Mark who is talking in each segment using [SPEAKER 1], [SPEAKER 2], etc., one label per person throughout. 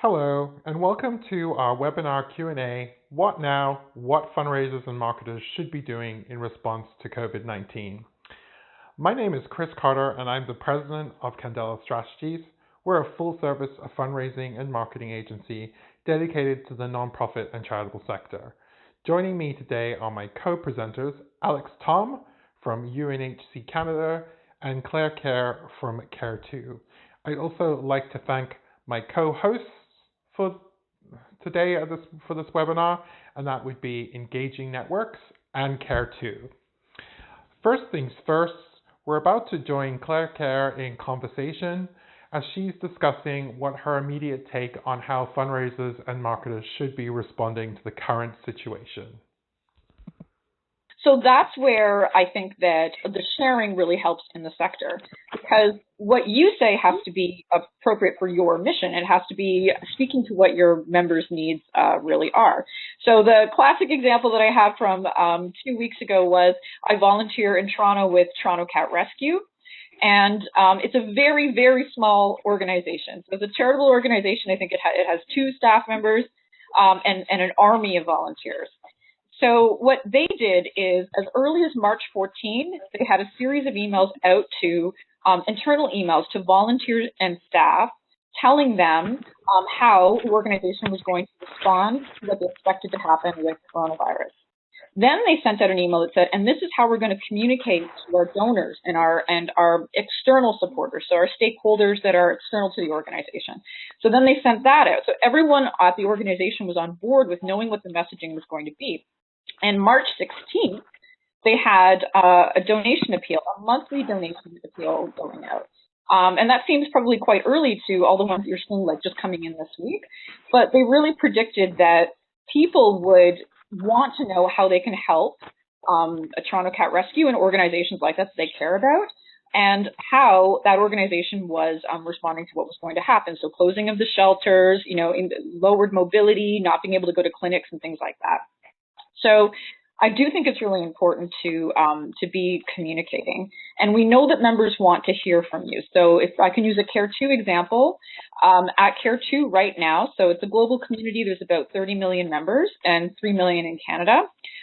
[SPEAKER 1] Hello, and welcome to our webinar Q&A, What Now? What Fundraisers and Marketers Should Be Doing in Response to COVID-19. My name is Chris Carter, and I'm the president of Candela Strategies. We're a full-service fundraising and marketing agency dedicated to the nonprofit and charitable sector. Joining me today are my co-presenters, Alex Tom from UNHCR Canada and Claire Kerr from Kerr 2. I'd also like to thank my co-hosts for today for this webinar, and that would be Engaging Networks and Kerr 2. First things first, we're about to join Claire Kerr in conversation as she's discussing what her immediate take on how fundraisers and marketers should be responding to the current situation.
[SPEAKER 2] So that's where I think that the sharing really helps in the sector, because what you say has to be appropriate for your mission. It has to be speaking to what your members' needs really are. So the classic example that I have from 2 weeks ago was I volunteer in Toronto with Toronto Cat Rescue. And it's a very, very small organization. So it's a charitable organization. I think it has 2 staff members and an army of volunteers. So what they did is, as early as March 14, they had a series of emails out to internal emails to volunteers and staff, telling them how the organization was going to respond to what they expected to happen with coronavirus. Then they sent out an email that said, and this is how we're going to communicate to our donors and our external supporters, so our stakeholders that are external to the organization. So then they sent that out. So everyone at the organization was on board with knowing what the messaging was going to be. And March 16th, they had a donation appeal, a monthly donation appeal going out. And that seems probably quite early to all the ones that you're seeing like just coming in this week. But they really predicted that people would want to know how they can help a Toronto Cat Rescue and organizations like that they care about, and how that organization was responding to what was going to happen. So closing of the shelters, lowered mobility, not being able to go to clinics and things like that. So I do think it's really important to be communicating. And we know that members want to hear from you. So if I can use a Kerr 2 example, at Kerr 2 right now, so it's a global community, there's about 30 million members and 3 million in Canada.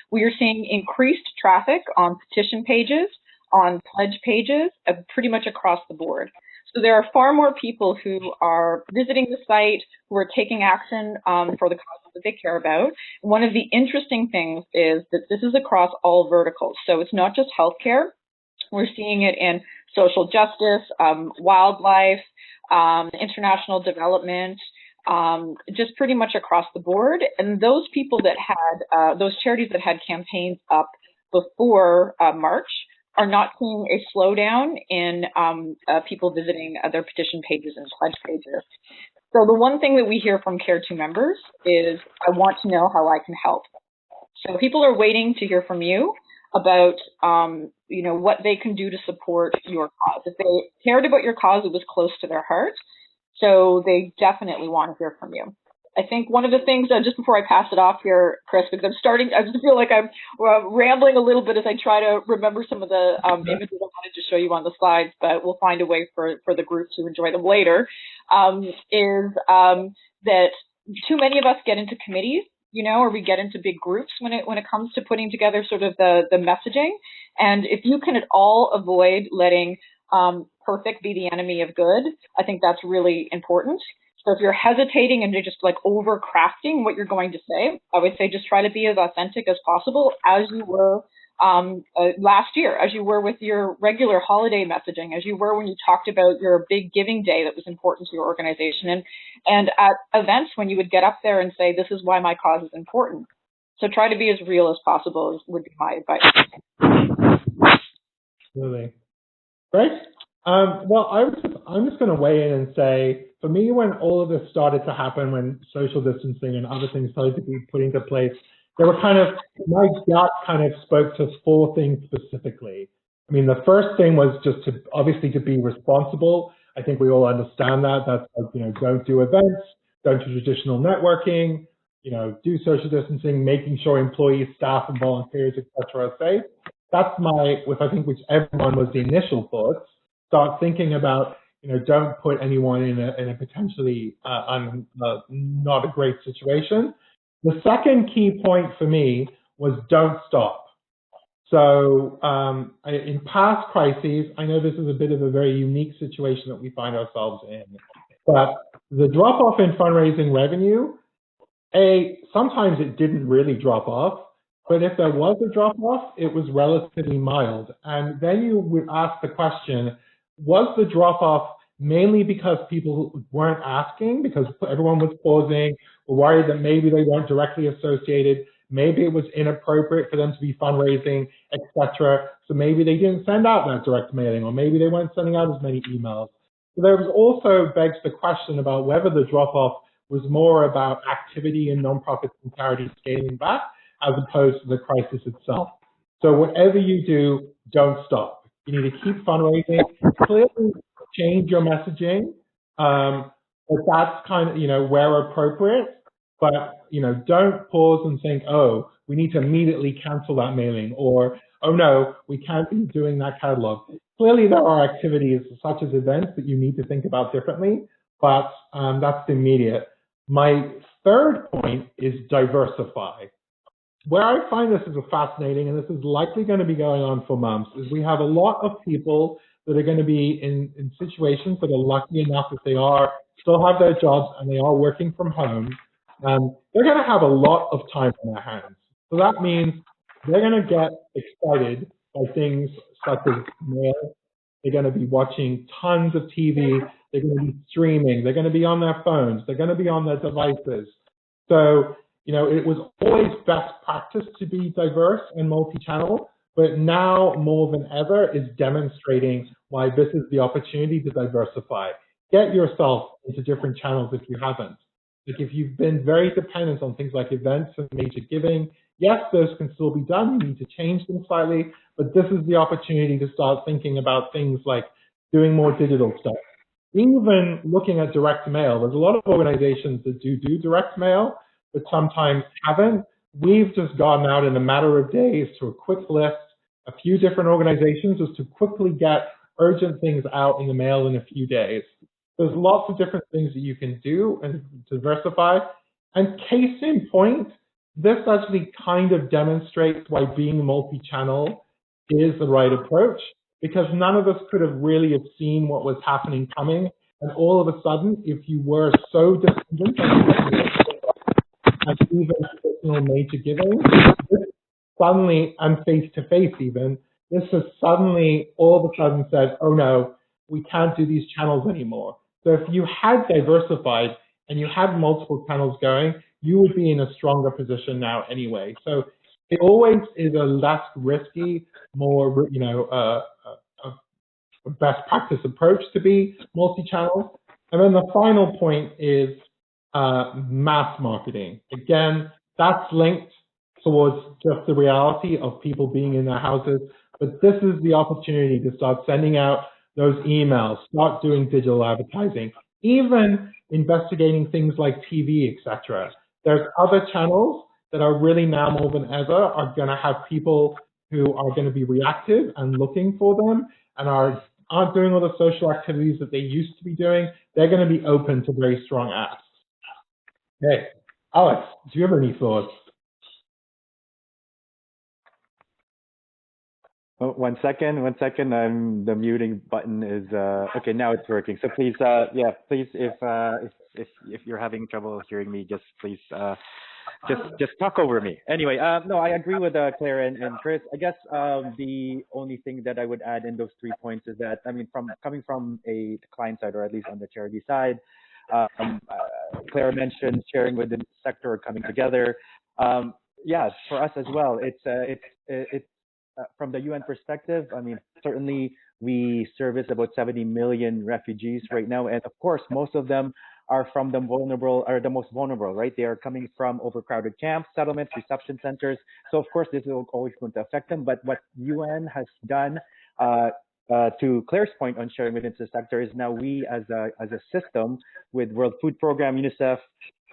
[SPEAKER 2] We are seeing increased traffic on petition pages, on pledge pages, pretty much across the board. So there are far more people who are visiting the site, who are taking action for the causes that they care about. One of the interesting things is that this is across all verticals. So it's not just healthcare. We're seeing it in social justice, wildlife, international development, just pretty much across the board. And those people that had, those charities that had campaigns up before March are not seeing a slowdown in people visiting their petition pages and pledge pages. So the one thing that we hear from Kerr 2 members is, I want to know how I can help. So people are waiting to hear from you about, what they can do to support your cause. If they cared about your cause, it was close to their heart. So they definitely want to hear from you. I think one of the things, just before I pass it off here, Chris, because I just feel like I'm rambling a little bit as I try to remember some of the images I wanted to show you on the slides, but we'll find a way for the group to enjoy them later, is that too many of us get into committees, or we get into big groups when it comes to putting together sort of the messaging. And if you can at all avoid letting perfect be the enemy of good, I think that's really important. So if you're hesitating and you're just like over crafting what you're going to say, I would say just try to be as authentic as possible as you were last year, as you were with your regular holiday messaging, as you were when you talked about your big giving day that was important to your organization, and at events when you would get up there and say, this is why my cause is important. So try to be as real as possible would be my advice.
[SPEAKER 1] Absolutely. Great. Well, I'm just going to weigh in and say, for me, when all of this started to happen, when social distancing and other things started to be put into place, there were my gut kind of spoke to 4 things specifically. I mean, the first thing was just obviously to be responsible. I think we all understand that. That's like, don't do events, don't do traditional networking, do social distancing, making sure employees, staff, and volunteers, etc. are safe. That's I think which everyone was the initial thoughts. Start thinking about, don't put anyone in a potentially not a great situation. The second key point for me was don't stop. So in past crises, I know this is a bit of a very unique situation that we find ourselves in, but the drop off in fundraising revenue, sometimes it didn't really drop off, but if there was a drop off, it was relatively mild. And then you would ask the question, was the drop off mainly because people weren't asking, because everyone was pausing, were worried that maybe they weren't directly associated, maybe it was inappropriate for them to be fundraising, etc. So maybe they didn't send out that direct mailing, or maybe they weren't sending out as many emails. So there was also begs the question about whether the drop off was more about activity in nonprofits and charities scaling back as opposed to the crisis itself. So whatever you do, don't stop. You need to keep fundraising, clearly change your messaging, but that's kind of, where appropriate, but, don't pause and think, oh, we need to immediately cancel that mailing, or, oh no, we can't be doing that catalog. Clearly there are activities such as events that you need to think about differently, but that's immediate. My third point is diversify. Where I find this is fascinating, and this is likely going to be going on for months, is we have a lot of people that are going to be in situations that are lucky enough that they still have their jobs and they are working from home. They're going to have a lot of time on their hands. So that means they're going to get excited by things such as mail. They're going to be watching tons of TV. They're going to be streaming. They're going to be on their phones. They're going to be on their devices. So, it was always best practice to be diverse and multi-channel, but now more than ever is demonstrating why this is the opportunity to diversify. Get yourself into different channels if you haven't. Like if you've been very dependent on things like events and major giving, yes, those can still be done. You need to change them slightly, but this is the opportunity to start thinking about things like doing more digital stuff. Even looking at direct mail, there's a lot of organizations that do direct mail, but sometimes haven't. We've just gone out in a matter of days to a quick list, a few different organizations, just to quickly get urgent things out in the mail in a few days. There's lots of different things that you can do and diversify. And case in point, this actually kind of demonstrates why being multi-channel is the right approach, because none of us could have really have seen what was happening coming. And all of a sudden, if you were so dependent on and even personal major giving, suddenly, and face-to-face even, this has suddenly all of a sudden said, oh no, we can't do these channels anymore. So if you had diversified and you had multiple channels going, you would be in a stronger position now anyway. So it always is a less risky, more, a best practice approach to be multi-channel. And then the final point is mass marketing. Again, that's linked towards just the reality of people being in their houses, but this is the opportunity to start sending out those emails, start doing digital advertising, even investigating things like TV, etc. There's other channels that are really now more than ever are going to have people who are going to be reactive and looking for them and aren't doing all the social activities that they used to be doing. They're going to be open to very strong apps. Okay, Alex, do you have any thoughts?
[SPEAKER 3] Oh, one second. The muting button is okay. Now it's working. So please, please, if you're having trouble hearing me, please just talk over me. Anyway, no, I agree with Claire and Chris. I guess the only thing that I would add in those 3 points is that, I mean, coming from a client side, or at least on the charity side, Claire mentioned sharing within the sector or coming together. Yeah, for us as well, it's from the UN perspective. I mean, certainly we service about 70 million refugees right now, and of course, most of them are from the most vulnerable, right? They are coming from overcrowded camps, settlements, reception centers. So of course, this is always going to affect them. But what UN has done, to Claire's point on sharing within the sector, is now we as a system with World Food Program, UNICEF,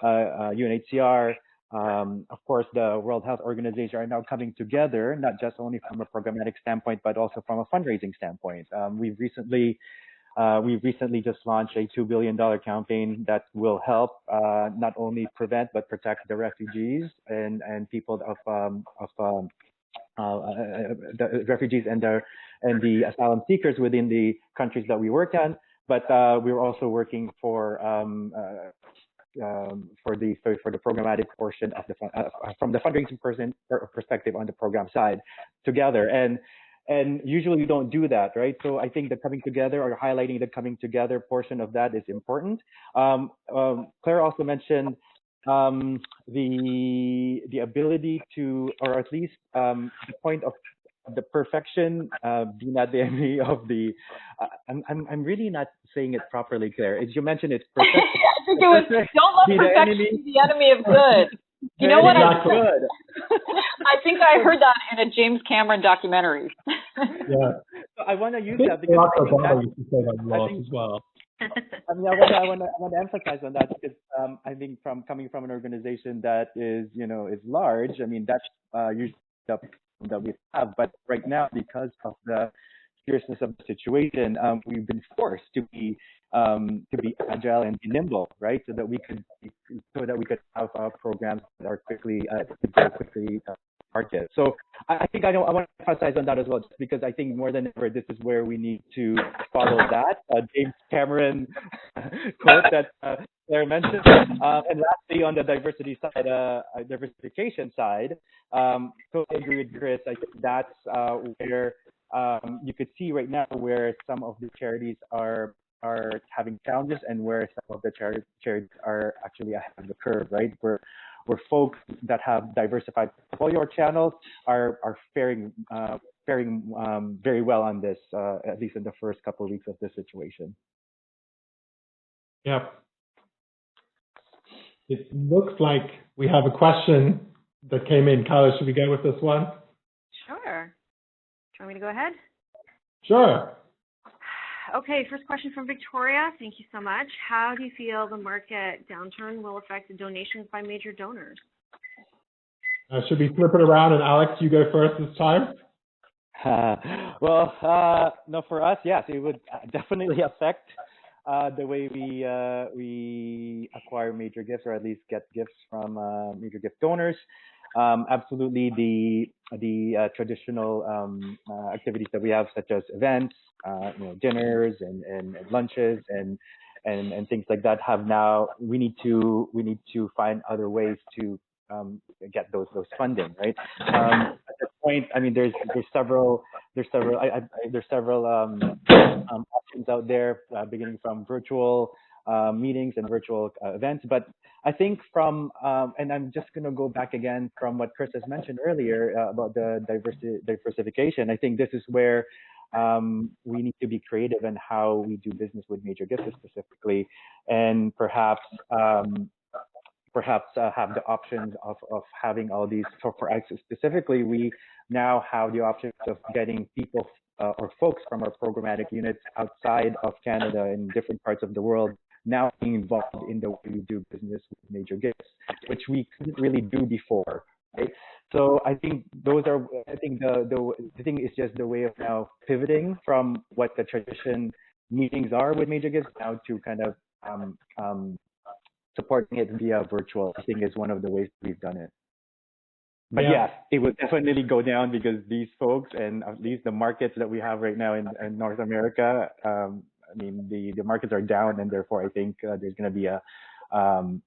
[SPEAKER 3] UNHCR, of course, the World Health Organization are now coming together, not just only from a programmatic standpoint, but also from a fundraising standpoint. We've recently We recently just launched a $2 billion campaign that will help not only prevent but protect the refugees and people the refugees and the asylum seekers within the countries that we work on. But we're also working for the programmatic portion of from the fundraising perspective on the program side together. And usually we don't do that, right? So I think the coming together or highlighting the coming together portion of that is important. Claire also mentioned the ability to, or at least the point of the perfection, be not the enemy of the. I'm really not saying it properly, Claire. As you mentioned, it's perfect.
[SPEAKER 2] I think it was don't let perfection be the enemy of good. You know what?
[SPEAKER 1] Exactly.
[SPEAKER 2] I think I heard that in a James Cameron documentary.
[SPEAKER 1] Yeah.
[SPEAKER 3] So I want to use that because
[SPEAKER 1] I used to say that a lot as well.
[SPEAKER 3] I mean, I want to emphasize on that because I think coming from an organization that is large, I mean that's usually the that we have, but right now because of the seriousness of the situation, we've been forced to be agile and be nimble, right? So that we could have programs that are quickly market. So I think I want to emphasize on that as well, just because I think more than ever this is where we need to follow that James Cameron quote that Claire mentioned. And lastly, on the diversity side, diversification side, totally agree with Chris. I think that's where you could see right now where some of the charities are having challenges and where some of the charities are actually ahead of the curve, right? Where folks that have diversified portfolio channels are faring very well on this, at least in the first couple of weeks of this situation.
[SPEAKER 1] Yep. It looks like we have a question that came in. Kyla, should we go with this one?
[SPEAKER 4] Sure. Do you want me to go ahead?
[SPEAKER 1] Sure.
[SPEAKER 4] Okay, first question from Victoria. Thank you so much. How do you feel the market downturn will affect the donations by major donors?
[SPEAKER 1] Should we flip it around and Alex, you go first this time?
[SPEAKER 3] No, for us, yes, it would definitely affect the way we acquire major gifts, or at least get gifts from major gift donors. Absolutely, the traditional activities that we have, such as events, dinners and lunches and things like that, have now we need to find other ways to get those funding, right? At this point, I mean, there's several options out there, beginning from virtual meetings and virtual events. But I think and I'm just going to go back again from what Chris has mentioned earlier about the diversification. I think this is where we need to be creative in how we do business with major gifts specifically, and perhaps have the options of having all these. So for us specifically, we now have the options of getting people or folks from our programmatic units outside of Canada in different parts of the world now being involved in the way we do business with major gifts, which we couldn't really do before, right? So I think the thing is just the way of now pivoting from what the tradition meetings are with major gifts now to kind of supporting it via virtual. I think is one of the ways we've done it. But yes, it would definitely go down because these folks, and at least the markets that we have right now in North America, I mean, the markets are down, and therefore I think there's going to be a down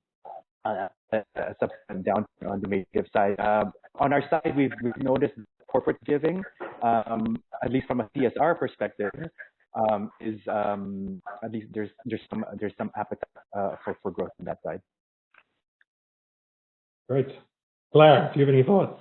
[SPEAKER 3] on the major gift side. On our side, we've noticed corporate giving, at least from a CSR perspective, is at least there's some appetite for growth on that side.
[SPEAKER 1] Great. Claire, do you have any thoughts?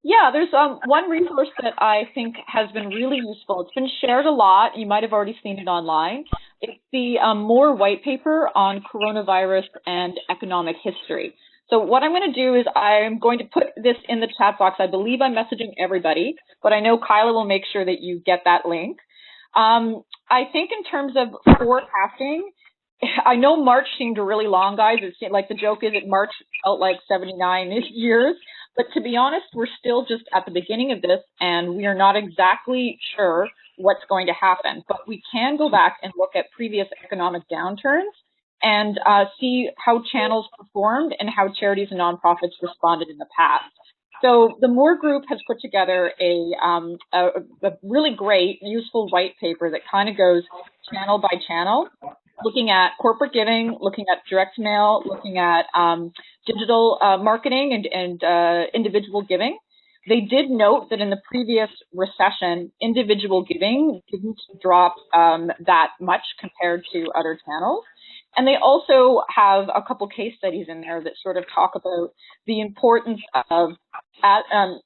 [SPEAKER 2] Yeah, there's one resource that I think has been really useful. It's been shared a lot. You might have already seen it online. It's the Moore white paper on coronavirus and economic history. So what I'm going to do is I'm going to put this in the chat box. I believe I'm messaging everybody, but I know Kyla will make sure that you get that link. I think in terms of forecasting, I know March seemed really long, guys. It seemed like the joke is that March felt like 79 years. But to be honest, we're still just at the beginning of this, and we are not exactly sure what's going to happen, but we can go back and look at previous economic downturns and see how channels performed and how charities and nonprofits responded in the past. So the Moore Group has put together a really great, useful white paper that kind of goes channel by channel, looking at corporate giving, looking at direct mail, looking at digital marketing and individual giving. They did note that in the previous recession, individual giving didn't drop that much compared to other channels. And they also have a couple case studies in there that sort of talk about the importance of,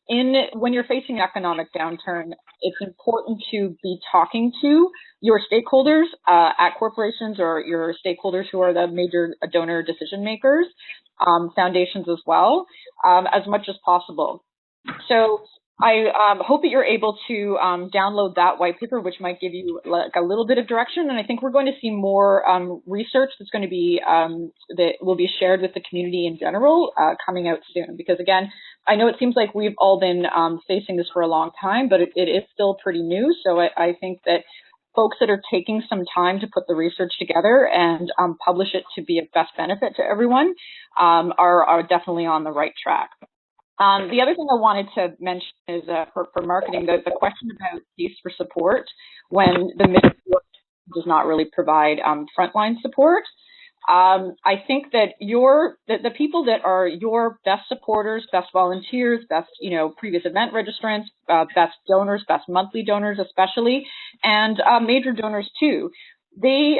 [SPEAKER 2] when you're facing economic downturn, it's important to be talking to your stakeholders at corporations or your stakeholders who are the major donor decision makers, foundations as well, as much as possible. So I hope that you're able to download that white paper, which might give you like a little bit of direction. And I think we're going to see more research that's going to be that will be shared with the community in general coming out soon. Because again, I know it seems like we've all been facing this for a long time, but it is still pretty new. So I think that folks that are taking some time to put the research together and publish it to be of best benefit to everyone are definitely on the right track. The other thing I wanted to mention is for marketing, the question about use for support when the midfield does not really provide frontline support. I think that the people that are your best supporters, best volunteers, best previous event registrants, best donors, best monthly donors especially, and major donors too, they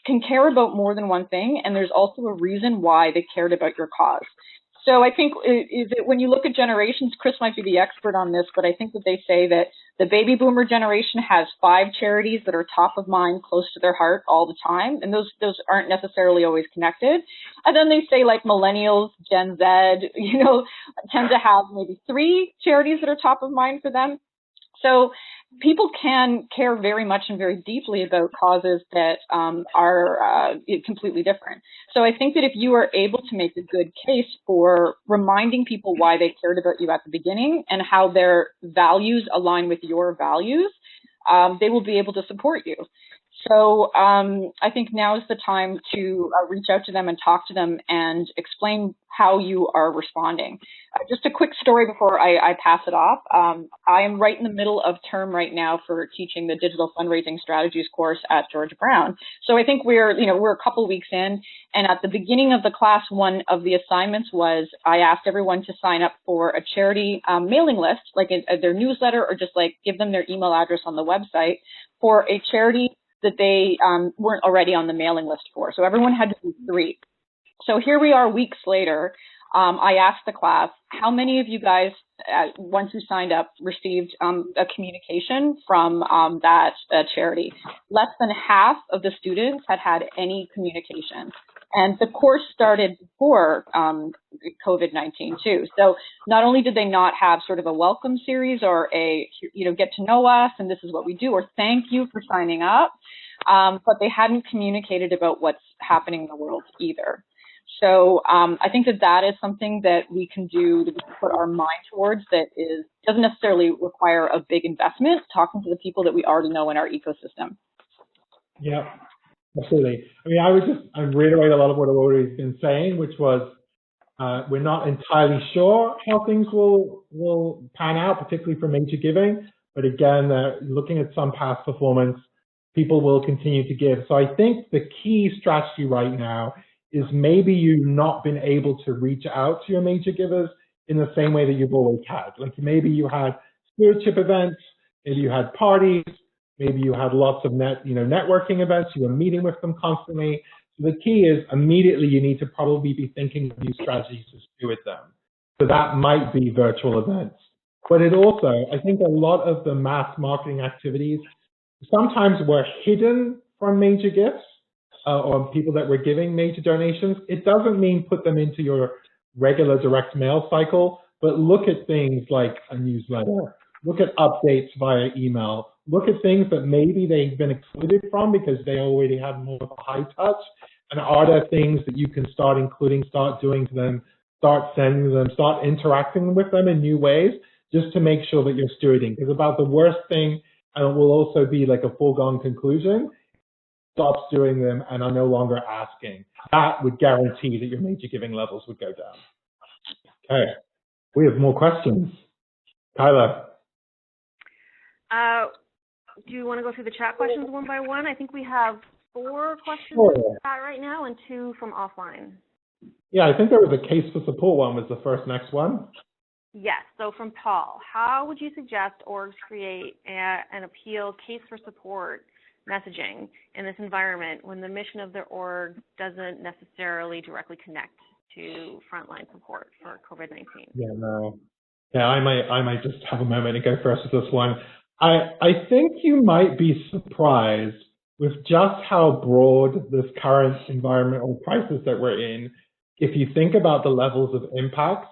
[SPEAKER 2] can care about more than one thing, and there's also a reason why they cared about your cause. So I think when you look at generations, Chris might be the expert on this, but I think that they say that the baby boomer generation has 5 charities that are top of mind, close to their heart all the time, and those aren't necessarily always connected. And then they say like millennials, Gen Z, tend to have maybe 3 charities that are top of mind for them. So people can care very much and very deeply about causes that are completely different. So I think that if you are able to make a good case for reminding people why they cared about you at the beginning and how their values align with your values, they will be able to support you. So I think now is the time to reach out to them and talk to them and explain how you are responding. Just a quick story before I pass it off. I am right in the middle of term right now for teaching the digital fundraising strategies course at George Brown. So I think we're a couple weeks in, and at the beginning of the class, one of the assignments was I asked everyone to sign up for a charity mailing list, like their newsletter, or just like give them their email address on the website for a charity that they weren't already on the mailing list for. So everyone had to do 3. So here we are weeks later. I asked the class, how many of you guys, once you signed up, received a communication from that charity? Less than half of the students had any communication. And the course started before COVID-19 too. So not only did they not have sort of a welcome series or a, get to know us and this is what we do, or thank you for signing up, but they hadn't communicated about what's happening in the world either. So I think that is something that we can do, that we can put our mind towards, that doesn't necessarily require a big investment, talking to the people that we already know in our ecosystem.
[SPEAKER 1] Yeah. Absolutely. I mean, I would just reiterate a lot of what I've already been saying, which was we're not entirely sure how things will pan out, particularly for major giving. But again, looking at some past performance, people will continue to give. So I think the key strategy right now is maybe you've not been able to reach out to your major givers in the same way that you've always had. Like maybe you had stewardship events, maybe you had parties, maybe you had lots of networking events, you were meeting with them constantly. So the key is immediately you need to probably be thinking of new strategies to steward them. So that might be virtual events. But it also, I think a lot of the mass marketing activities sometimes were hidden from major gifts or people that were giving major donations. It doesn't mean put them into your regular direct mail cycle, but look at things like a newsletter, look at updates via email, look at things that maybe they've been excluded from because they already have more of a high touch, and are there things that you can start including, start doing to them, start sending them, start interacting with them in new ways, just to make sure that you're stewarding. Because about the worst thing and it will also be like a foregone conclusion, stops doing them and are no longer asking. That would guarantee that your major giving levels would go down. Okay, we have more questions. Kyla.
[SPEAKER 4] Do you want to go through the chat questions one by one? I think we have 4 questions in the chat right now and 2 from offline.
[SPEAKER 1] Yeah, I think there was a case for support one was the next one.
[SPEAKER 4] Yes, so from Paul, how would you suggest orgs create an appeal case for support messaging in this environment when the mission of their org doesn't necessarily directly connect to frontline support for COVID-19?
[SPEAKER 1] Yeah, no. Yeah, I might just have a moment and go first with this one. I think you might be surprised with just how broad this current environmental crisis that we're in. If you think about the levels of impacts,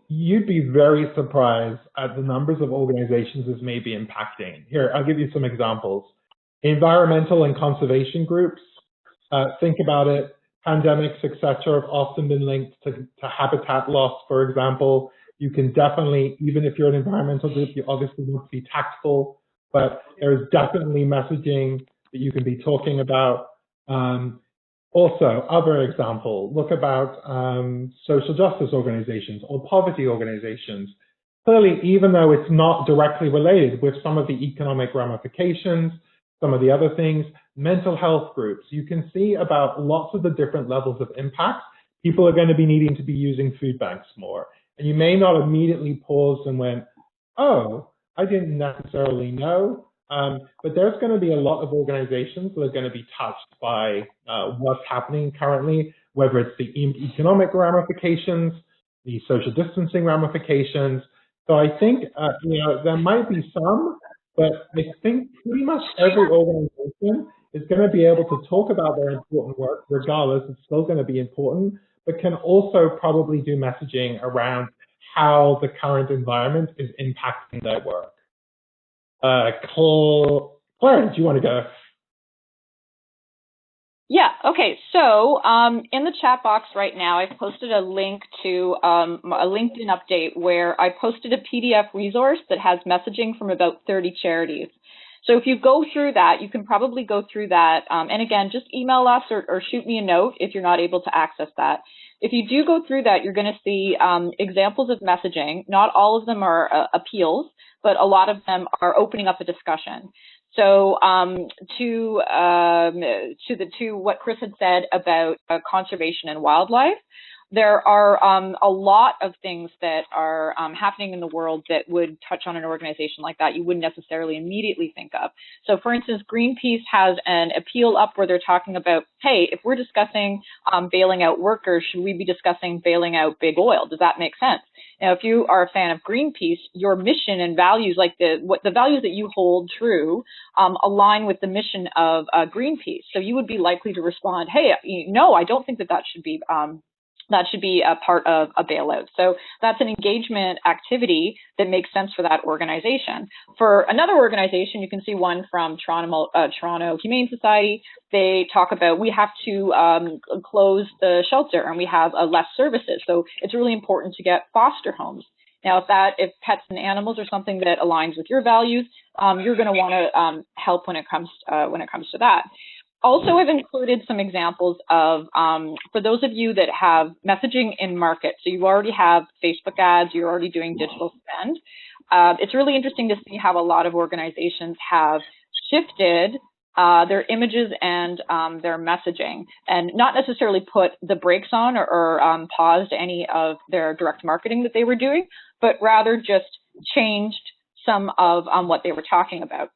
[SPEAKER 1] you'd be very surprised at the numbers of organizations this may be impacting. Here, I'll give you some examples. Environmental and conservation groups, think about it, pandemics, etc., have often been linked to habitat loss, for example. You can definitely, even if you're an environmental group, you obviously need to be tactful, but there's definitely messaging that you can be talking about. Also, other example, look about social justice organizations or poverty organizations. Clearly, even though it's not directly related with some of the economic ramifications, some of the other things, mental health groups, you can see about lots of the different levels of impact. People are going to be needing to be using food banks more. And you may not immediately pause and went, oh, I didn't necessarily know. But there's going to be a lot of organizations that are going to be touched by what's happening currently, whether it's the economic ramifications, the social distancing ramifications. So I think, there might be some, but I think pretty much every organization is going to be able to talk about their important work, regardless, it's still going to be important, but can also probably do messaging around how the current environment is impacting their work. Claire, do you want to go?
[SPEAKER 2] Yeah, okay, so in the chat box right now, I've posted a link to a LinkedIn update where I posted a PDF resource that has messaging from about 30 charities. So if you go through that, you can probably go through that. And again, just email us or shoot me a note if you're not able to access that. If you do go through that, you're going to see examples of messaging. Not all of them are appeals, but a lot of them are opening up a discussion. So to what Chris had said about conservation and wildlife, there are a lot of things that are happening in the world that would touch on an organization like that you wouldn't necessarily immediately think of. So for instance, Greenpeace has an appeal up where they're talking about, hey, if we're discussing bailing out workers, should we be discussing bailing out big oil? Does that make sense? Now, if you are a fan of Greenpeace, your mission and values, like the values that you hold true, align with the mission of Greenpeace. So you would be likely to respond, hey, no, I don't think that should be a part of a bailout. So that's an engagement activity that makes sense for that organization. For another organization, you can see one from Toronto Humane Society. They talk about we have to close the shelter and we have less services. So it's really important to get foster homes. Now, if pets and animals are something that aligns with your values, you're going to want to help when it comes to that. Also, I've included some examples of, for those of you that have messaging in market, so you already have Facebook ads, you're already doing digital spend. It's really interesting to see how a lot of organizations have shifted their images and their messaging, and not necessarily put the brakes on or paused any of their direct marketing that they were doing, but rather just changed some of what they were talking about.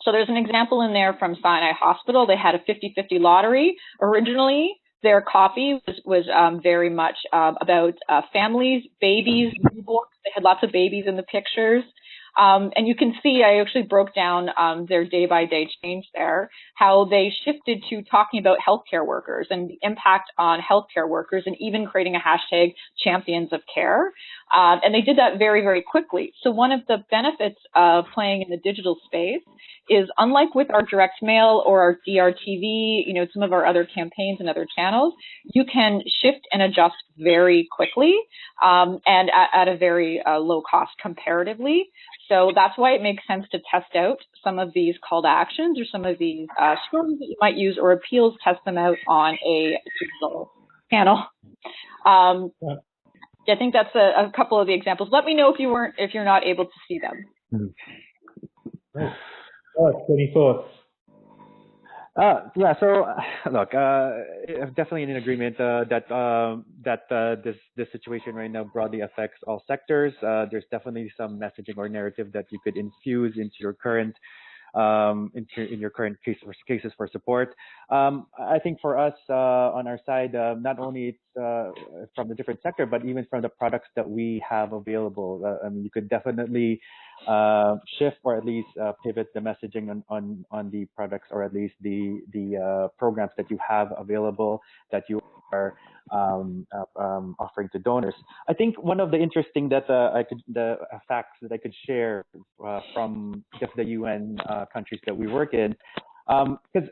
[SPEAKER 2] So there's an example in there from Sinai Hospital. They had a 50-50 lottery. Originally, their copy was very much about families, babies, newborns. They had lots of babies in the pictures. And you can see I actually broke down their day-by-day change there, how they shifted to talking about healthcare workers and the impact on healthcare workers and even creating a hashtag champions of care. And they did that very, very quickly. So one of the benefits of playing in the digital space is, unlike with our direct mail or our DRTV, some of our other campaigns and other channels, you can shift and adjust very quickly and at a very low cost comparatively. So that's why it makes sense to test out some of these call to actions or some of these stories that you might use or appeals, test them out on a digital channel. I think that's a couple of the examples. Let me know if you're not able to see them.
[SPEAKER 1] Alex, any thoughts?
[SPEAKER 3] Yeah. So, look, definitely in agreement that this situation right now broadly affects all sectors. There's definitely some messaging or narrative that you could infuse into your current in your current cases for support. I think for us on our side, not only it's from the different sector, but even from the products that we have available. You could definitely shift or at least pivot the messaging on the products or at least the programs that you have available that you are offering to donors. I think one of the interesting that the facts that I could share from just the UN countries that we work in, because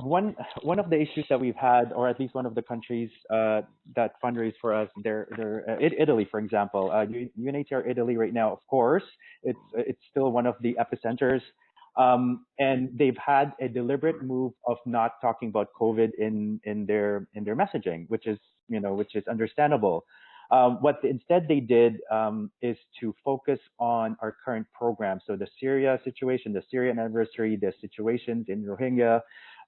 [SPEAKER 3] one of the issues that we've had, or at least one of the countries that fundraise for us, they're Italy, for example. UNHCR Italy right now, of course, it's still one of the epicenters. And they've had a deliberate move of not talking about COVID in their messaging, which is understandable. What instead they did is to focus on our current program. So the Syria situation, the Syrian anniversary, the situations in Rohingya,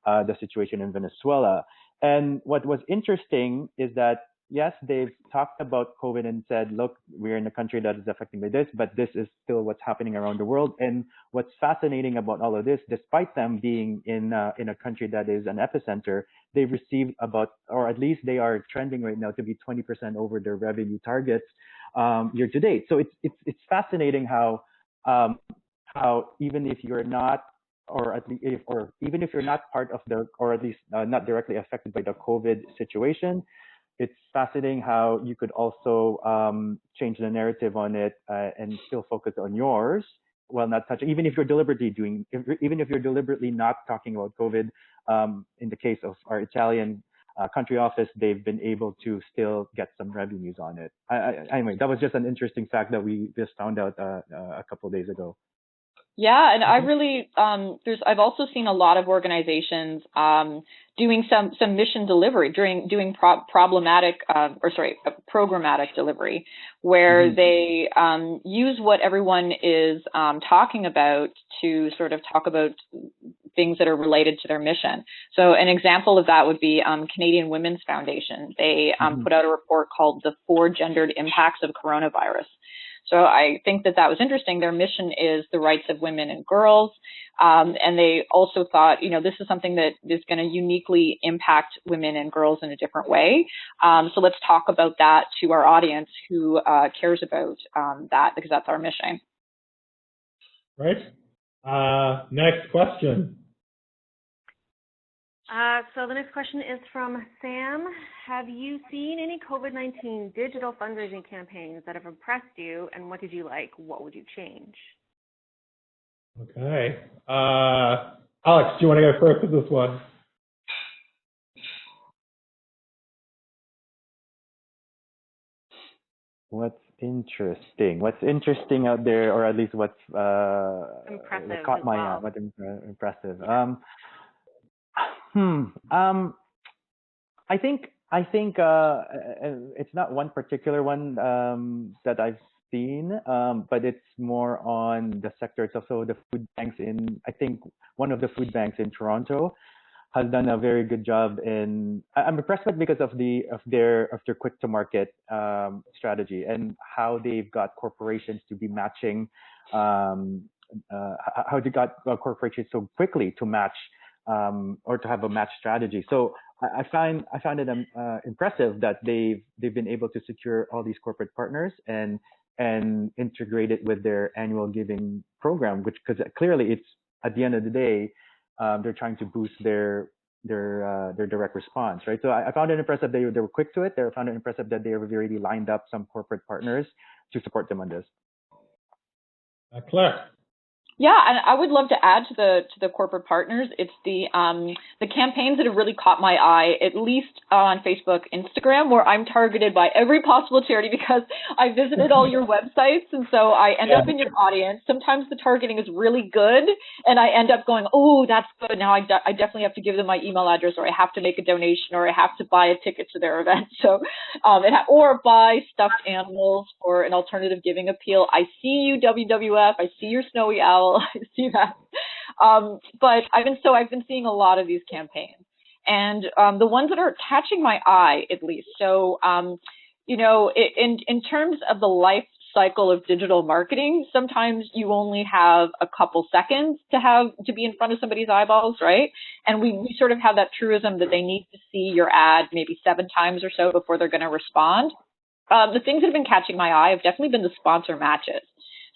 [SPEAKER 3] the situation in Venezuela. And what was interesting is that, yes, they've talked about COVID and said, look, we're in a country that is affected by this, but this is still what's happening around the world. And what's fascinating about all of this, despite them being in a country that is an epicenter, they've received about, or at least they are trending right now to be 20% over their revenue targets year to date. So it's fascinating how even if you're not, or at least even if you're not part of the, or at least not directly affected by the COVID situation, it's fascinating how you could also change the narrative on it and still focus on yours while not touching, even if you're deliberately not talking about COVID. In the case of our Italian country office, they've been able to still get some revenues on it. Anyway, that was just an interesting fact that we just found out a couple of days ago.
[SPEAKER 2] Yeah, and I really, I've also seen a lot of organizations doing some mission delivery, doing programmatic delivery, where they use what everyone is talking about to sort of talk about things that are related to their mission. So an example of that would be Canadian Women's Foundation. They put out a report called The 4 Gendered Impacts of Coronavirus. So I think that was interesting. Their mission is the rights of women and girls. And they also thought, this is something that is going to uniquely impact women and girls in a different way. So let's talk about that to our audience who cares about that, because that's our mission.
[SPEAKER 1] Right. Next question.
[SPEAKER 4] So the next question is from Sam. Have you seen any COVID-19 digital fundraising campaigns that have impressed you, and what did you like? What would you change?
[SPEAKER 1] Okay. Alex, do you want to go first with this one?
[SPEAKER 3] What's interesting out there, or at least what's
[SPEAKER 4] impressive
[SPEAKER 3] what caught my eye, what's impressive? I think it's not one particular one that I've seen, but it's more on the sector itself. So the food banks I think one of the food banks in Toronto has done a very good job I'm impressed with because of their quick to market strategy and how they've got corporations to be matching, how they got corporations so quickly to match or to have a match strategy. So I find it impressive that they've been able to secure all these corporate partners and integrate it with their annual giving program, which, because clearly it's, at the end of the day, they're trying to boost their their direct response, right? So I found it impressive they were quick to it. I found it impressive that they really lined up some corporate partners to support them on this.
[SPEAKER 1] Claire.
[SPEAKER 2] Yeah, and I would love to add to the corporate partners. It's the campaigns that have really caught my eye, at least on Facebook, Instagram, where I'm targeted by every possible charity because I visited all your websites, and so I end up in your audience. Sometimes the targeting is really good, and I end up going, oh, that's good. Now I definitely have to give them my email address, or I have to make a donation, or I have to buy a ticket to their event. So, or buy stuffed animals for an alternative giving appeal. I see you, WWF. I see your snowy owl. I see that. But I've been seeing a lot of these campaigns, and the ones that are catching my eye, at least. So, in terms of the life cycle of digital marketing, sometimes you only have a couple seconds to be in front of somebody's eyeballs, right? And we sort of have that truism that they need to see your ad maybe 7 times or so before they're going to respond. The things that have been catching my eye have definitely been the sponsor matches.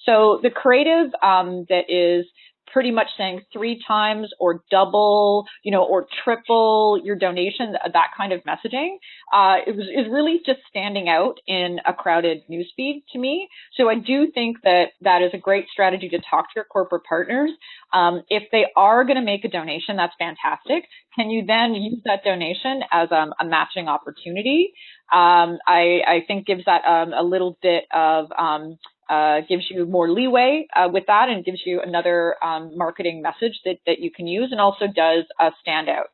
[SPEAKER 2] So the creative that is pretty much saying 3 times or double, or triple your donation, that kind of messaging, is really just standing out in a crowded newsfeed to me. So I do think that is a great strategy to talk to your corporate partners. If they are going to make a donation, that's fantastic. Can you then use that donation as a matching opportunity? I think gives that a little bit of gives you more leeway with that, and gives you another marketing message that you can use, and also does stand out.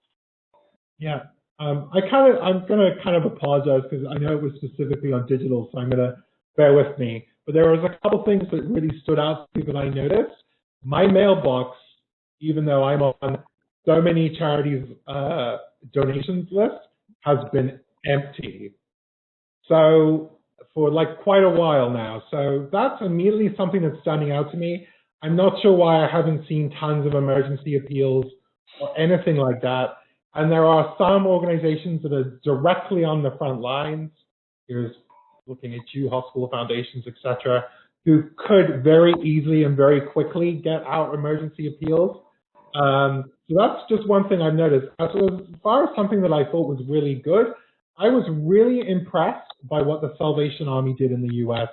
[SPEAKER 1] Yeah, I'm going to kind of apologize because I know it was specifically on digital, so I'm going to bear with me. But there was a couple things that really stood out to me that I noticed. My mailbox, even though I'm on so many charities donations list, has been empty. So for like quite a while now. So that's immediately something that's standing out to me. I'm not sure why I haven't seen tons of emergency appeals or anything like that. And there are some organizations that are directly on the front lines. Here's looking at you, hospital foundations, etc., who could very easily and very quickly get out emergency appeals. So that's just one thing I've noticed. As far as something that I thought was really good, I was really impressed by what the Salvation Army did in the US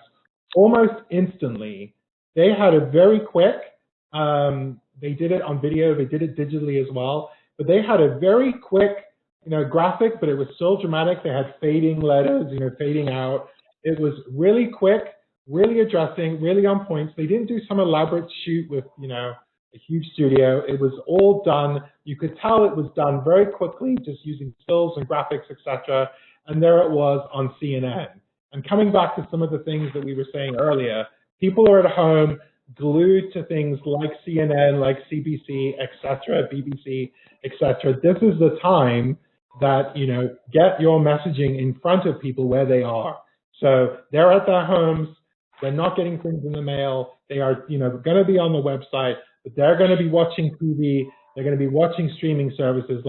[SPEAKER 1] almost instantly. They had a very quick, they did it on video, they did it digitally as well, but they had a very quick, graphic, but it was still dramatic. They had fading letters, fading out. It was really quick, really addressing, really on point. They didn't do some elaborate shoot with, a huge studio. It was all done. You could tell it was done very quickly, just using stills and graphics, etc. And there it was on CNN. And coming back to some of the things that we were saying earlier, people are at home glued to things like CNN, like CBC, etc., BBC, etc. This is the time that, get your messaging in front of people where they are. So they're at their homes. They're not getting things in the mail. They are, going to be on the website. But they're going to be watching TV. They're going to be watching streaming services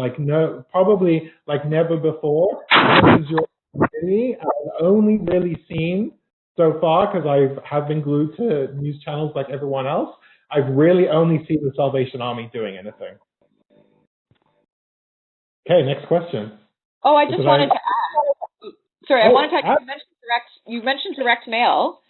[SPEAKER 1] probably like never before. This is your opportunity. I've only really seen so far, because I have been glued to news channels like everyone else. I've really only seen the Salvation Army doing anything. Okay, next question.
[SPEAKER 2] Oh, I just wanted to add. Sorry, I wanted to add. You mentioned direct mail.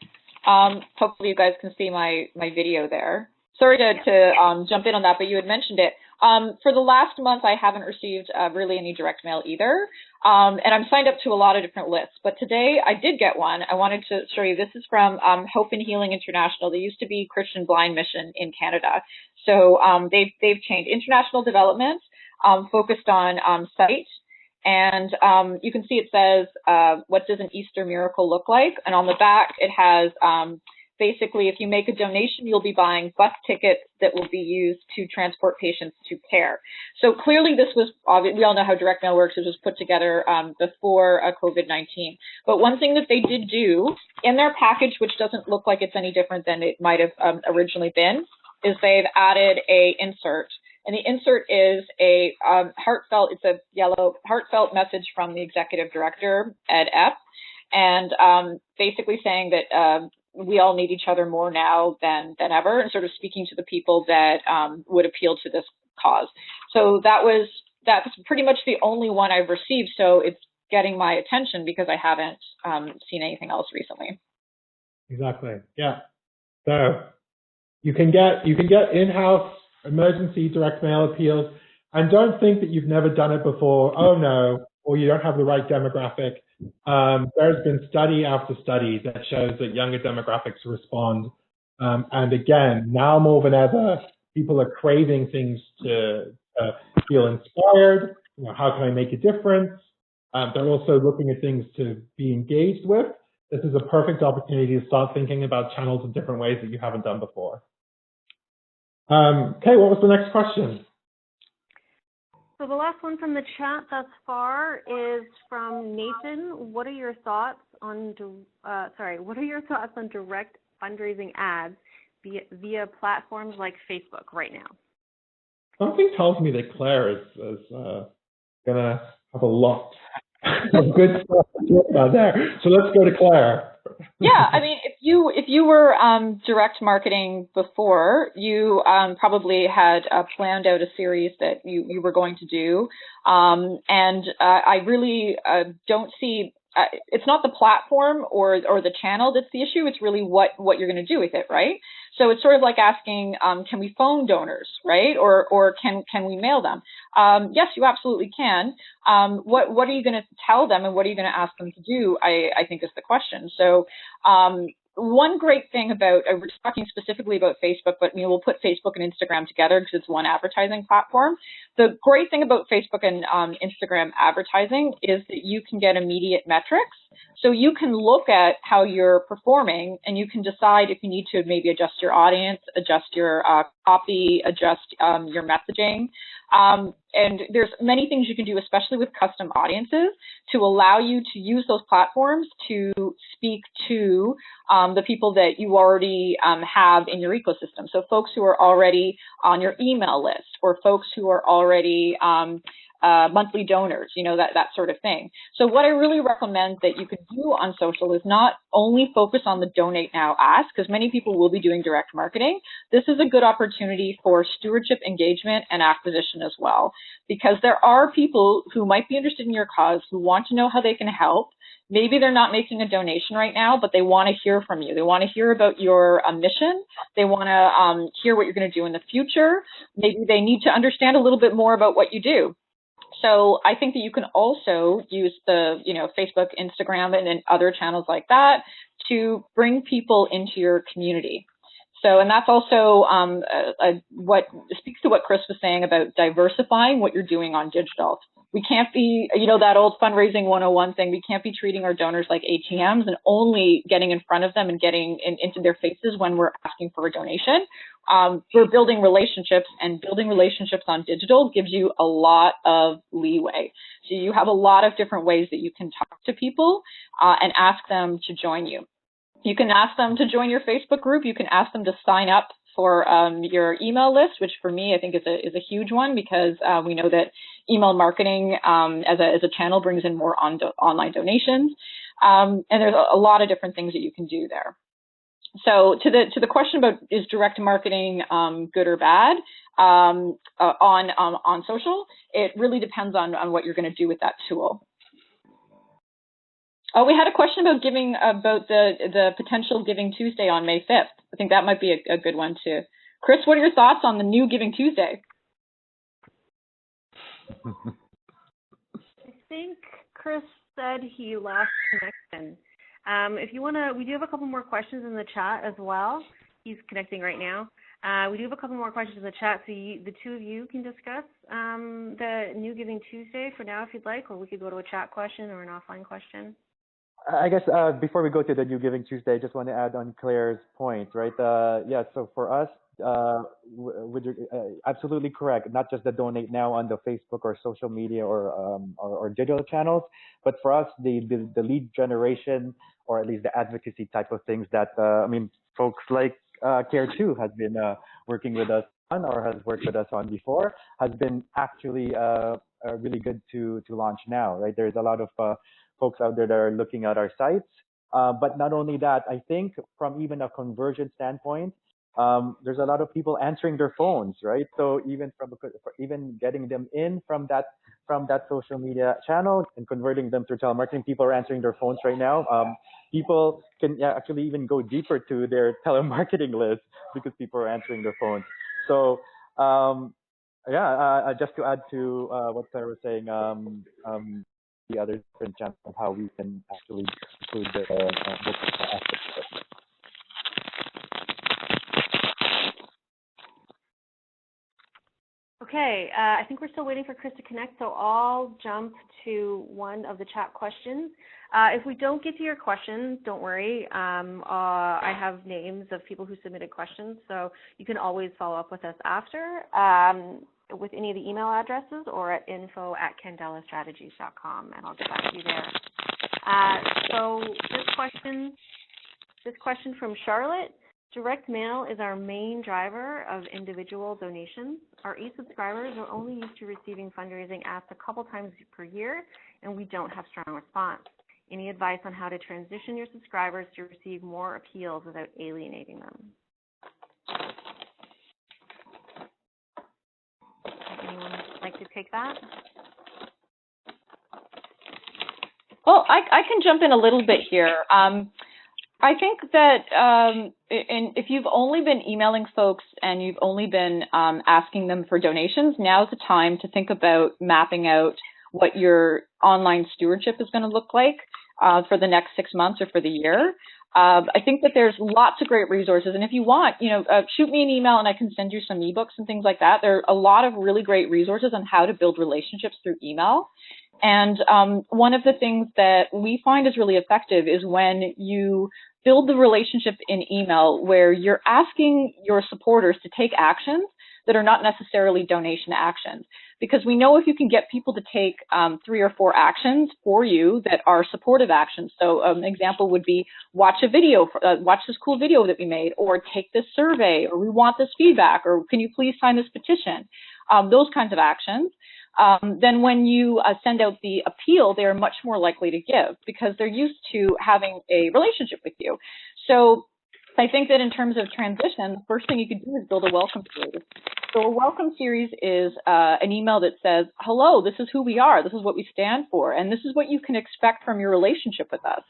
[SPEAKER 2] Hopefully, you guys can see my video there. Sorry to jump in on that, but you had mentioned it. For the last month, I haven't received really any direct mail either. And I'm signed up to a lot of different lists. But today I did get one. I wanted to show you. This is from Hope and Healing International. They used to be Christian Blind Mission in Canada. So they've changed. International development, focused on sight. And you can see it says, what does an Easter miracle look like? And on the back, it has basically, if you make a donation, you'll be buying bus tickets that will be used to transport patients to Kerr. So clearly this was, we all know how direct mail works. It was put together before COVID-19. But one thing that they did do in their package, which doesn't look like it's any different than it might have originally been, is they've added a insert. And the insert is a it's a yellow heartfelt message from the executive director, Ed Epp, and basically saying that we all need each other more now than ever, and sort of speaking to the people that would appeal to this cause. So that was that's pretty much the only one I've received, so it's getting my attention because I haven't seen anything else recently.
[SPEAKER 1] Exactly. Yeah. So you can get in-house emergency direct mail appeals, and don't think that you've never done it before. Oh no, or you don't have the right demographic. There's been study after study that shows that younger demographics respond. And again, now more than ever, people are craving things to feel inspired. You know, how can I make a difference? They're also looking at things to be engaged with. This is a perfect opportunity to start thinking about channels in different ways that you haven't done before. Okay, what was the next question?
[SPEAKER 4] So the last one from the chat thus far is from Nathan. What are your thoughts on direct fundraising ads via platforms like Facebook right now?
[SPEAKER 1] Something tells me that Claire is gonna have a lot of good stuff to talk about there. So let's go to Claire.
[SPEAKER 2] Yeah, I mean, if you were direct marketing before, you probably had planned out a series that you were going to do, and I really don't see. It's not the platform or the channel that's the issue. It's really what you're going to do with it, right? So it's sort of like asking, can we phone donors, right? Or can we mail them? Yes, you absolutely can. What are you going to tell them and what are you going to ask them to do? I think is the question. So one great thing about, we're talking specifically about Facebook, but we'll put Facebook and Instagram together because it's one advertising platform. The great thing about Facebook and Instagram advertising is that you can get immediate metrics. So you can look at how you're performing and you can decide if you need to maybe adjust your audience, adjust your copy, adjust your messaging. And there's many things you can do, especially with custom audiences, to allow you to use those platforms to speak to the people that you already have in your ecosystem. So folks who are already on your email list, or folks who are already monthly donors, that sort of thing. So what I really recommend that you can do on social is not only focus on the donate now ask, because many people will be doing direct marketing. This is a good opportunity for stewardship, engagement, and acquisition as well, because there are people who might be interested in your cause, who want to know how they can help. Maybe they're not making a donation right now, but they want to hear from you. They want to hear about your mission. They want to hear what you're going to do in the future. Maybe they need to understand a little bit more about what you do. So I think that you can also use the, Facebook, Instagram, and other channels like that to bring people into your community. So, and that's also what speaks to what Chris was saying about diversifying what you're doing on digital. We can't be, that old fundraising 101 thing, we can't be treating our donors like ATMs and only getting in front of them and getting into their faces when we're asking for a donation. We're building relationships, and building relationships on digital gives you a lot of leeway. So you have a lot of different ways that you can talk to people and ask them to join you. You can ask them to join your Facebook group. You can ask them to sign up for your email list, which for me I think is a huge one, because we know that email marketing as a channel brings in more online donations, and there's a lot of different things that you can do there. So to the question about is direct marketing good or bad on social, it really depends on what you're going to do with that tool. Oh, we had a question about the potential Giving Tuesday on May 5th. I think that might be a good one too. Chris, what are your thoughts on the new Giving Tuesday?
[SPEAKER 4] I think Chris said he lost connection. If you want to, we do have a couple more questions in the chat as well. He's connecting right now. We do have a couple more questions in the chat, so the two of you can discuss the new Giving Tuesday for now if you'd like, or we could go to a chat question or an offline question.
[SPEAKER 3] I guess before we go to the new Giving Tuesday, I just want to add on Claire's point, right? Yeah, so for us, absolutely correct. Not just the donate now on the Facebook or social media or digital channels, but for us, the lead generation, or at least the advocacy type of things that folks like Kerr too has been working with us on, or has worked with us on before, has been actually really good to launch now, right? There's a lot of folks out there that are looking at our sites, but not only that, I think from even a conversion standpoint, there's a lot of people answering their phones, right? So even getting them in from that social media channel and converting them through telemarketing, people are answering their phones right now. People can actually even go deeper to their telemarketing list because people are answering their phones. So just to add to what Sarah was saying, the other different channels of how we can actually include the aspects of it.
[SPEAKER 4] Okay, I think we're still waiting for Chris to connect, so I'll jump to one of the chat questions. If we don't get to your questions, don't worry. I have names of people who submitted questions, so you can always follow up with us after with any of the email addresses or at info@candelastrategies.com, and I'll get back to you there. So this question from Charlotte. Direct mail is our main driver of individual donations. Our e-subscribers are only used to receiving fundraising asks a couple times per year, and we don't have strong response. Any advice on how to transition your subscribers to receive more appeals without alienating them? Would anyone like to take that?
[SPEAKER 2] Well, I can jump in a little bit here. I think that if you've only been emailing folks and you've only been asking them for donations, now's the time to think about mapping out what your online stewardship is going to look like for the next 6 months or for the year. I think that there's lots of great resources, and if you want, shoot me an email and I can send you some ebooks and things like that. There are a lot of really great resources on how to build relationships through email. And one of the things that we find is really effective is when you build the relationship in email where you're asking your supporters to take actions that are not necessarily donation actions. Because we know if you can get people to take 3 or 4 actions for you that are supportive actions. So an example would be watch a video, watch this cool video that we made, or take this survey, or we want this feedback, or can you please sign this petition? Those kinds of actions. Then when you send out the appeal, they're much more likely to give because they're used to having a relationship with you. So I think that in terms of transition, the first thing you could do is build a welcome series. So a welcome series is an email that says, hello, this is who we are, this is what we stand for, and this is what you can expect from your relationship with us.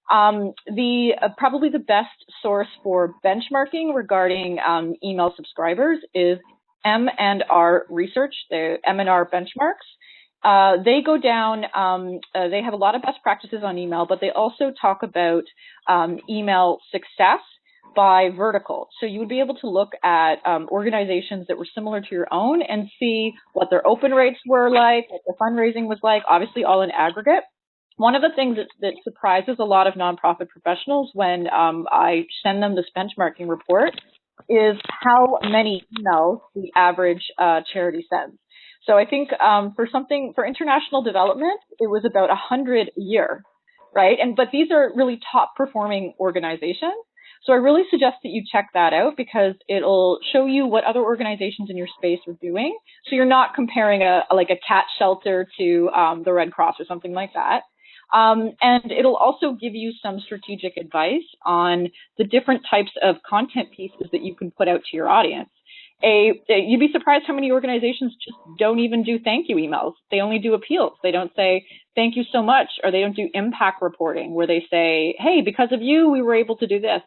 [SPEAKER 2] Probably the best source for benchmarking regarding email subscribers is M&R Research, the M&R benchmarks. They go down, they have a lot of best practices on email, but they also talk about email success by vertical. So you would be able to look at organizations that were similar to your own and see what their open rates were like, what the fundraising was like, obviously all in aggregate. One of the things that surprises a lot of nonprofit professionals when I send them this benchmarking report is how many emails the average charity sends. So I think for international development, it was about 100 a year, right? But these are really top performing organizations. So I really suggest that you check that out because it'll show you what other organizations in your space are doing. So you're not comparing like a cat shelter to the Red Cross or something like that. And it'll also give you some strategic advice on the different types of content pieces that you can put out to your audience. You'd be surprised how many organizations just don't even do thank you emails. They only do appeals. They don't say thank you so much, or they don't do impact reporting where they say, hey, because of you, we were able to do this.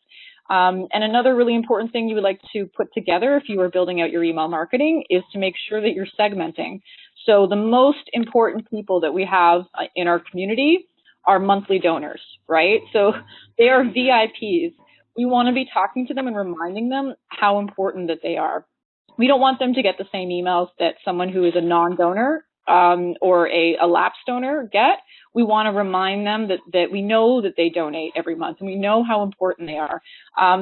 [SPEAKER 2] And another really important thing you would like to put together if you are building out your email marketing is to make sure that you're segmenting. So the most important people that we have in our community are monthly donors, right? So they are VIPs. We want to be talking to them and reminding them how important that they are. We don't want them to get the same emails that someone who is a non-donor or a lapsed donor get. We want to remind them that we know that they donate every month and we know how important they are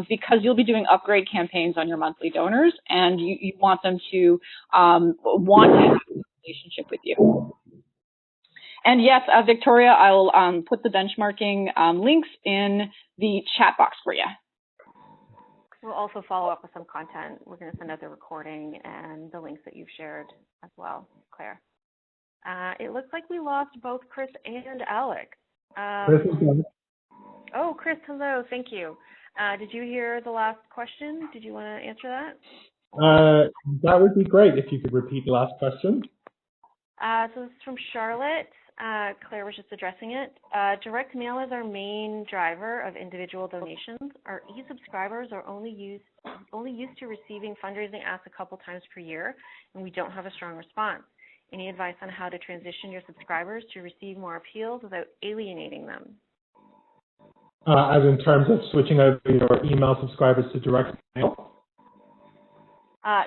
[SPEAKER 2] because you'll be doing upgrade campaigns on your monthly donors and you want them to want to have a relationship with you. And yes, Victoria, I'll put the benchmarking links in the chat box for you.
[SPEAKER 4] We'll also follow up with some content. We're going to send out the recording and the links that you've shared as well, Claire. It looks like we lost both Chris and Alec.
[SPEAKER 1] Chris is done.
[SPEAKER 4] Oh, Chris, hello. Thank you. Did you hear the last question? Did you want to answer that?
[SPEAKER 1] That would be great if you could repeat the last question.
[SPEAKER 4] So this is from Charlotte. Claire was just addressing it. Direct mail is our main driver of individual donations. Our e-subscribers are only used to receiving fundraising asks a couple times per year, and we don't have a strong response. Any advice on how to transition your subscribers to receive more appeals without alienating them?
[SPEAKER 1] As in terms of switching over your email subscribers to direct mail?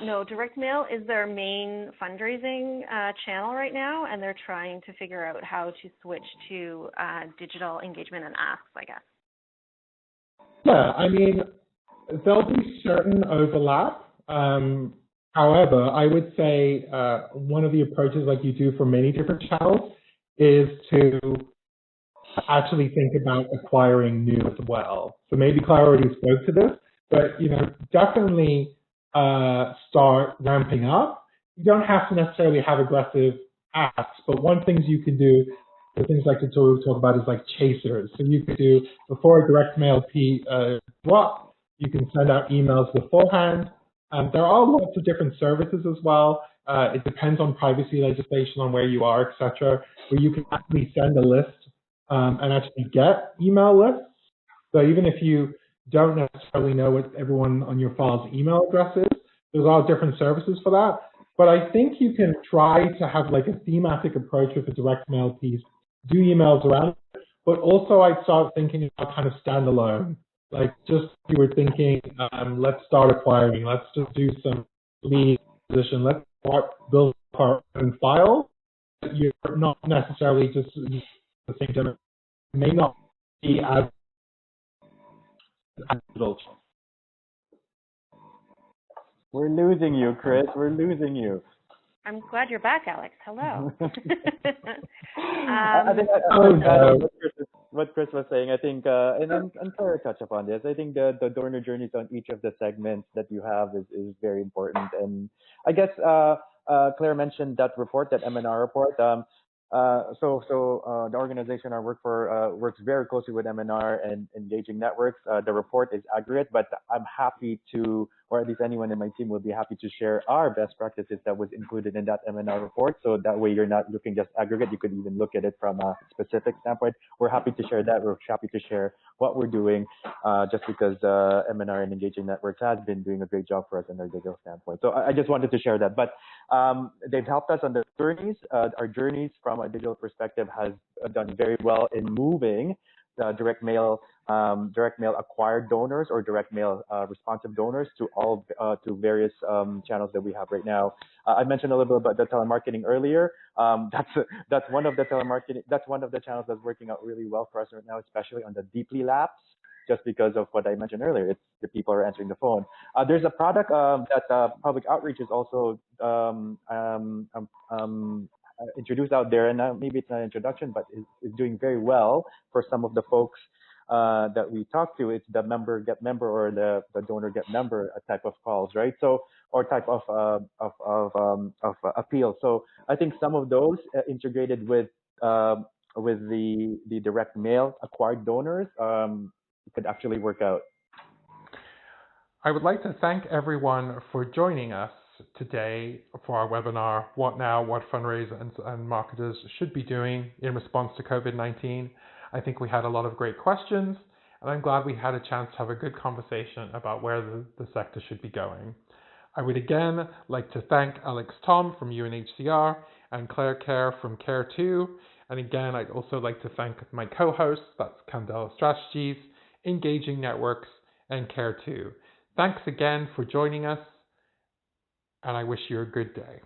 [SPEAKER 4] No, direct mail is their main fundraising channel right now, and they're trying to figure out how to switch to digital engagement and asks, I guess.
[SPEAKER 1] Yeah, I mean, there'll be certain overlap. However, I would say one of the approaches, like you do for many different channels, is to actually think about acquiring new as well. So maybe Claire already spoke to this, but definitely start ramping up. You don't have to necessarily have aggressive asks, but one thing you could do, the things like to talk about is like chasers. So you could do, before a direct mail drop, you can send out emails beforehand. There are lots of different services as well. It depends on privacy legislation, on where you are, etc., where you can actually send a list and actually get email lists. So even if you don't necessarily know what everyone on your file's email address is, there's a lot of different services for that. But I think you can try to have like a thematic approach with a direct mail piece, do emails around it, but also I'd start thinking about kind of standalone. Like just you were thinking, let's start acquiring, let's just do some lead position, let's start building our own file. You're not necessarily just the same demo. It may not be as
[SPEAKER 3] We're losing you, Chris. We're losing you.
[SPEAKER 4] I'm glad you're back, Alex. Hello.
[SPEAKER 3] I think what Chris was saying, I think, and Claire touched upon this, I think the donor journeys on each of the segments that you have is very important. And I guess Claire mentioned that report, that MNR report. So the organization I work for works very closely with MNR and engaging networks. The report is aggregate, but I'm happy to, or at least anyone in my team will be happy to share our best practices that was included in that MNR report. So that way you're not looking just aggregate. You could even look at it from a specific standpoint. We're happy to share that. We're happy to share what we're doing just because MNR and engaging networks has been doing a great job for us in their digital standpoint. So I just wanted to share that. But they've helped us on the journeys. Our journeys from a digital perspective has done very well in moving direct mail acquired donors or direct mail responsive donors to all to various channels that we have right now. I mentioned a little bit about the telemarketing earlier. That's one of the telemarketing. That's one of the channels that's working out really well for us right now, especially on the deeply lapsed. Just because of what I mentioned earlier, it's the people are answering the phone. There's a product that public outreach is also introduced out there, and maybe it's not an introduction, but is doing very well for some of the folks that we talk to. It's the member get member or the donor get member type of calls, right? So or type of appeal. So I think some of those integrated with the direct mail acquired donors could actually work out.
[SPEAKER 1] I would like to thank everyone for joining us today for our webinar, What Now, What Fundraisers and Marketers Should Be Doing in Response to COVID-19. I think we had a lot of great questions, and I'm glad we had a chance to have a good conversation about where the sector should be going. I would again like to thank Alex Tom from UNHCR and Claire Kerr from Kerr too. And again, I'd also like to thank my co-hosts, that's Candela Strategies, Engaging Networks, and Kerr too. Thanks again for joining us, and I wish you a good day.